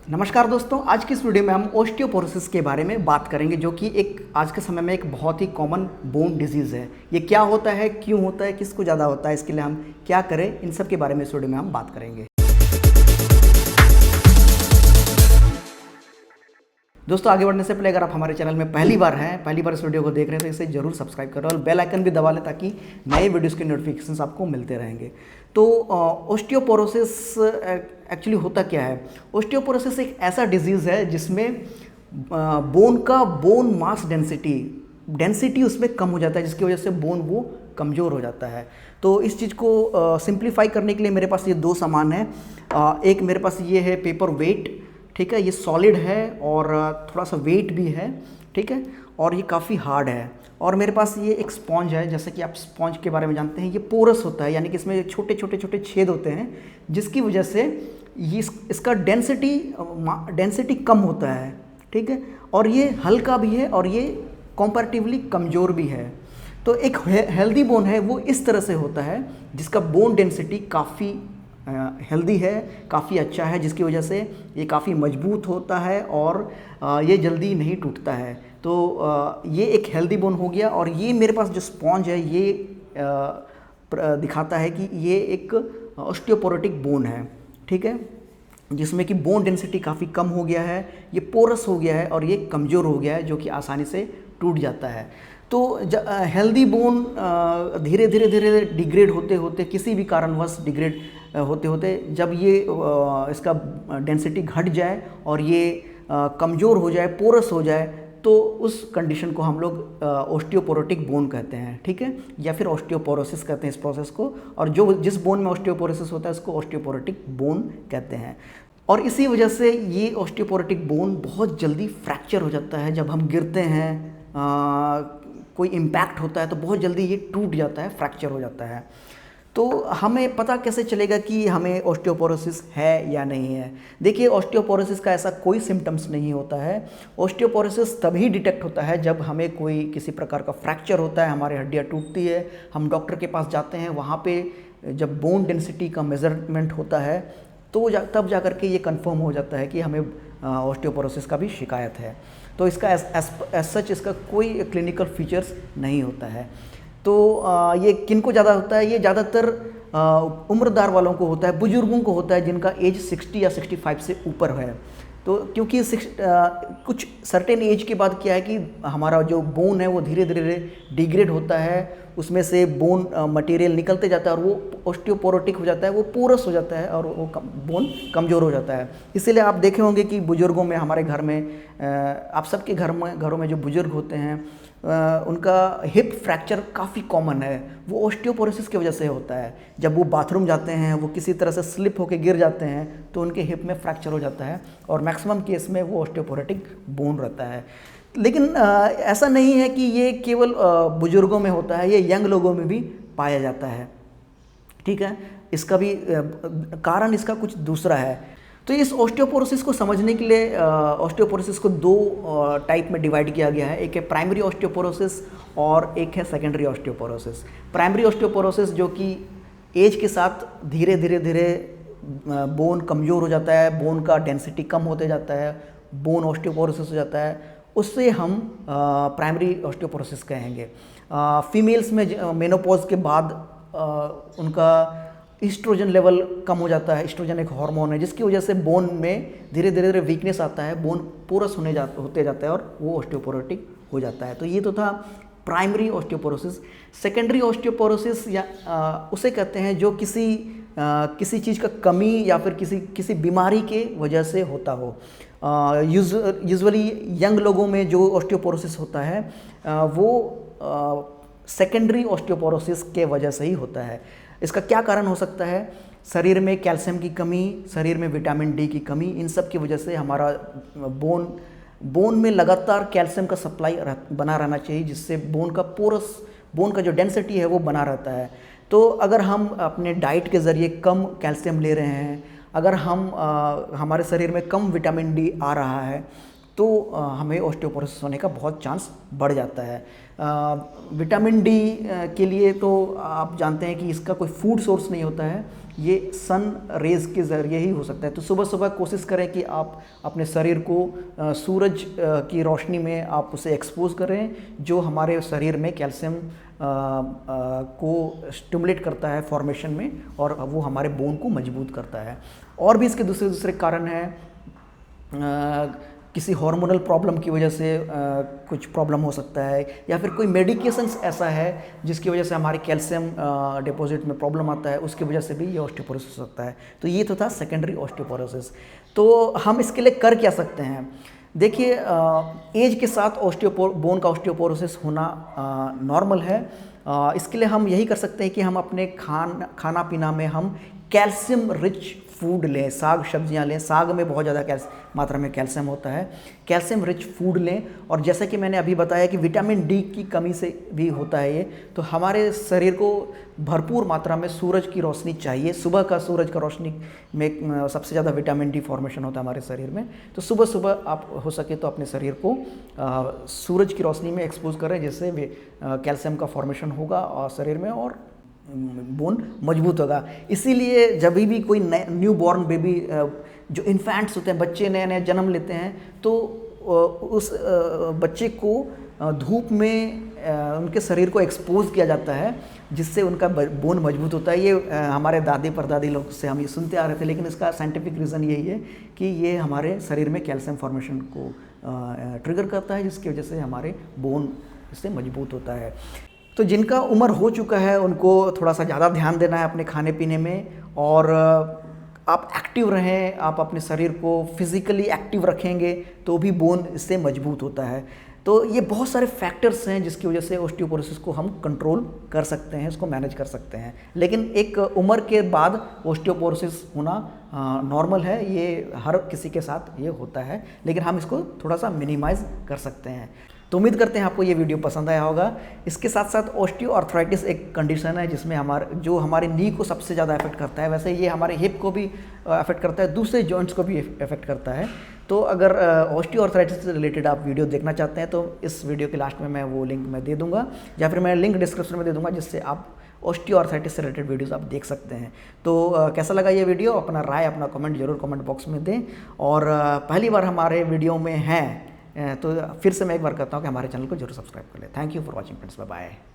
नमस्कार दोस्तों, आज की इस वीडियो में हम ओस्टियोपोरोसिस के बारे में बात करेंगे, जो कि एक आज के समय में एक बहुत ही कॉमन बोन डिजीज़ है। ये क्या होता है, क्यों होता है, किसको ज़्यादा होता है, इसके लिए हम क्या करें, इन सब के बारे में इस वीडियो में हम बात करेंगे। दोस्तों, आगे बढ़ने से पहले अगर आप हमारे चैनल में पहली बार इस वीडियो को देख रहे हैं तो इसे जरूर सब्सक्राइब करें और बेल आइकन भी दबा लें ताकि नए वीडियोस के नोटिफिकेशंस आपको मिलते रहेंगे। तो ओस्टियोपोरोसिस एक्चुअली होता क्या है? ओस्टियोपोरोसिस एक ऐसा डिजीज़ है जिसमें बोन मास डेंसिटी उसमें कम हो जाता है, जिसकी वजह से बोन वो कमज़ोर हो जाता है। तो इस चीज़ को सिंप्लीफाई करने के लिए मेरे पास ये दो सामान है। एक मेरे पास ये है पेपर वेट, ठीक है, ये सॉलिड है और थोड़ा सा वेट भी है, ठीक है, और ये काफ़ी हार्ड है। और मेरे पास ये एक स्पॉन्ज है। जैसे कि आप स्पॉन्ज के बारे में जानते हैं, ये पोरस होता है, यानी कि इसमें छोटे छोटे छेद होते हैं, जिसकी वजह से ये इसका डेंसिटी कम होता है, ठीक है, और ये हल्का भी है और ये कंपैरेटिवली कमज़ोर भी है। तो एक हेल्दी बोन है वो इस तरह से होता है जिसका बोन डेंसिटी काफ़ी हेल्दी है, काफ़ी अच्छा है, जिसकी वजह से ये काफ़ी मजबूत होता है और ये जल्दी नहीं टूटता है। तो ये एक हेल्दी बोन हो गया। और ये मेरे पास जो स्पॉन्ज है ये दिखाता है कि ये एक ऑस्टियोपोरोटिक बोन है, ठीक है, जिसमें कि बोन डेंसिटी काफ़ी कम हो गया है, ये पोरस हो गया है और ये कमज़ोर हो गया है, जो कि आसानी से टूट जाता है। तो हेल्दी बोन धीरे धीरे डिग्रेड होते होते, किसी भी कारणवश डिग्रेड होते होते, जब ये इसका डेंसिटी घट जाए और ये कमज़ोर हो जाए, पोरस हो जाए, तो उस कंडीशन को हम लोग ओस्टियोपोरोटिक बोन कहते हैं, ठीक है, या फिर ओस्टियोपोरोसिस कहते हैं इस प्रोसेस को। और जिस बोन में ओस्टियोपोरोसिस होता है उसको ओस्टियोपोरोटिक बोन कहते हैं। और इसी वजह से ये ओस्टियोपोरोटिक बोन बहुत जल्दी फ्रैक्चर हो जाता है। जब हम गिरते हैं, कोई इम्पैक्ट होता है, तो बहुत जल्दी ये टूट जाता है, फ्रैक्चर हो जाता है। तो हमें पता कैसे चलेगा कि हमें ओस्टियोपोरोसिस है या नहीं है? देखिए, ओस्टियोपोरोसिस का ऐसा कोई सिम्टम्स नहीं होता है। ओस्टियोपोरोसिस तभी डिटेक्ट होता है जब हमें कोई किसी प्रकार का फ्रैक्चर होता है, हमारी हड्डियाँ टूटती है, हम डॉक्टर के पास जाते हैं, वहाँ पे जब बोन डेंसिटी का मेजरमेंट होता है तो तब जा कर के ये कंफर्म हो जाता है कि हमें ओस्टियोपोरोसिस का भी शिकायत है। तो इसका एज सच इसका कोई क्लिनिकल फीचर्स नहीं होता है। तो ये किन को ज़्यादा होता है? ये ज़्यादातर उम्रदार वालों को होता है, बुजुर्गों को होता है जिनका एज 60 या 65 से ऊपर है। तो क्योंकि कुछ सर्टेन एज के बाद क्या है कि हमारा जो बोन है वो धीरे धीरे डिग्रेड होता है, उसमें से बोन मटेरियल निकलते जाता है और वो ओस्टियोपोरोटिक हो जाता है, वो पोरस हो जाता है और वो बोन कमज़ोर हो जाता है। इसीलिए आप देखे होंगे कि बुज़ुर्गों में, हमारे घर में, आप सबके घरों में जो बुज़ुर्ग होते हैं उनका हिप फ्रैक्चर काफ़ी कॉमन है। वो ओस्टियोपोरोसिस की वजह से होता है। जब वो बाथरूम जाते हैं, वो किसी तरह से स्लिप होकर गिर जाते हैं तो उनके हिप में फ्रैक्चर हो जाता है और मैक्सिमम केस में वो ओस्टियोपोरोटिक बोन रहता है। लेकिन ऐसा नहीं है कि ये केवल बुजुर्गों में होता है, ये यंग लोगों में भी पाया जाता है, ठीक है। इसका भी कारण इसका कुछ दूसरा है। तो इस ओस्टियोपोरोसिस को समझने के लिए ओस्टियोपोरोसिस को दो टाइप में डिवाइड किया गया है। एक है प्राइमरी ओस्टियोपोरोसिस और एक है सेकेंडरी ओस्टियोपोरोसिस। प्राइमरी ओस्टियोपोरोसिस जो कि एज के साथ धीरे धीरे बोन कमज़ोर हो जाता है, बोन का डेंसिटी कम होते जाता है, बोन ओस्टियोपोरोसिस हो जाता है, उससे हम प्राइमरी ओस्टियोपोरोसिस कहेंगे। फीमेल्स में मेनोपॉज के बाद उनका ईस्ट्रोजन लेवल कम हो जाता है। ईस्ट्रोजन एक हार्मोन है जिसकी वजह से बोन में धीरे धीरे वीकनेस आता है, बोन पोरस होते जाता है और वो ओस्टियोपोरोटिक हो जाता है। तो ये तो था प्राइमरी ओस्टियोपोरोसिस। सेकेंडरी ओस्टियोपोरोसिस या उसे कहते हैं जो किसी चीज़ का कमी या फिर किसी बीमारी के वजह से होता हो। यूजुअली यंग लोगों में जो ओस्टियोपोरोसिस होता है वो सेकेंडरी ओस्टियोपोरोसिस के वजह से ही होता है। इसका क्या कारण हो सकता है? शरीर में कैल्शियम की कमी, शरीर में विटामिन डी की कमी, इन सब की वजह से हमारा बोन में लगातार कैल्शियम का सप्लाई बना रहना चाहिए, जिससे बोन का जो डेंसिटी है वो बना रहता है। तो अगर हम अपने डाइट के ज़रिए कम कैल्शियम ले रहे हैं, अगर हमारे शरीर में कम विटामिन डी आ रहा है, तो हमें ओस्टियोपोरोसिस होने का बहुत चांस बढ़ जाता है। विटामिन डी के लिए तो आप जानते हैं कि इसका कोई फूड सोर्स नहीं होता है। ये सन रेज़ के ज़रिए ही हो सकता है। तो सुबह सुबह कोशिश करें कि आप अपने शरीर को सूरज की रोशनी में आप उसे एक्सपोज करें, जो हमारे शरीर में कैल्शियम को स्टिमुलेट करता है फॉर्मेशन में, और वो हमारे बोन को मजबूत करता है। और भी इसके दूसरे दूसरे कारण हैं। किसी हार्मोनल प्रॉब्लम की वजह से कुछ प्रॉब्लम हो सकता है, या फिर कोई मेडिकेशंस ऐसा है जिसकी वजह से हमारे कैल्शियम डिपॉजिट में प्रॉब्लम आता है, उसकी वजह से भी ये ऑस्टियोपोरोसिस हो सकता है। तो ये तो था सेकेंडरी ऑस्टियोपोरोसिस। तो हम इसके लिए कर क्या सकते हैं? देखिए, एज के साथ बोन का ऑस्टियोपोरोसिस होना नॉर्मल है। इसके लिए हम यही कर सकते हैं कि हम अपने खाना पीना में हम कैल्शियम रिच फूड लें, साग सब्जियां लें। साग में बहुत ज़्यादा मात्रा में कैल्शियम होता है। कैल्शियम रिच फूड लें, और जैसा कि मैंने अभी बताया कि विटामिन डी की कमी से भी होता है ये। तो हमारे शरीर को भरपूर मात्रा में सूरज की रोशनी चाहिए। सुबह का सूरज का रोशनी में सबसे ज़्यादा विटामिन डी फॉर्मेशन होता है हमारे शरीर में। तो सुबह सुबह आप हो सके तो अपने शरीर को सूरज की रोशनी में एक्सपोज करें, जिससे कैल्शियम का फॉर्मेशन होगा और शरीर में, और बोन मजबूत होगा। इसीलिए जब भी कोई न्यू बॉर्न बेबी, जो इन्फेंट्स होते हैं, बच्चे नए नए जन्म लेते हैं, तो उस बच्चे को धूप में उनके शरीर को एक्सपोज किया जाता है, जिससे उनका बोन मजबूत होता है। ये हमारे दादी परदादी लोग से हम ये सुनते आ रहे थे, लेकिन इसका साइंटिफिक रीज़न यही है कि ये हमारे शरीर में कैल्शियम फॉर्मेशन को ट्रिगर करता है, जिसकी वजह से हमारे बोन इससे मजबूत होता है। तो जिनका उम्र हो चुका है उनको थोड़ा सा ज़्यादा ध्यान देना है अपने खाने पीने में, और आप एक्टिव रहें। आप अपने शरीर को फिज़िकली एक्टिव रखेंगे तो भी बोन इससे मजबूत होता है। तो ये बहुत सारे फैक्टर्स हैं जिसकी वजह से ऑस्टियोपोरोसिस को हम कंट्रोल कर सकते हैं, इसको मैनेज कर सकते हैं। लेकिन एक उम्र के बाद ऑस्टियोपोरोसिस होना नॉर्मल है, ये हर किसी के साथ ये होता है, लेकिन हम इसको थोड़ा सा मिनिमाइज़ कर सकते हैं। तो उम्मीद करते हैं आपको ये वीडियो पसंद आया होगा। इसके साथ साथ ऑस्टियोआर्थराइटिस एक कंडीशन है जिसमें हमारे नी को सबसे ज़्यादा अफेक्ट करता है। वैसे ये हमारे हिप को भी अफेक्ट करता है, दूसरे जॉइंट्स को भी अफेक्ट करता है। तो अगर ऑस्टियोआर्थराइटिस से रिलेटेड आप वीडियो देखना चाहते हैं तो इस वीडियो के लास्ट में मैं वो लिंक मैं दे दूँगा, या फिर मैं लिंक डिस्क्रिप्शन में दे दूँगा, जिससे आप ऑस्टियोआर्थराइटिस से रिलेटेड वीडियोस आप देख सकते हैं। तो कैसा लगा ये वीडियो? अपना राय, अपना कमेंट जरूर कमेंट बॉक्स में दें। और पहली बार हमारे वीडियो में हैं तो फिर से मैं एक बार कहता हूँ कि हमारे चैनल को जरूर सब्सक्राइब कर लें। Thank you for watching friends, bye bye.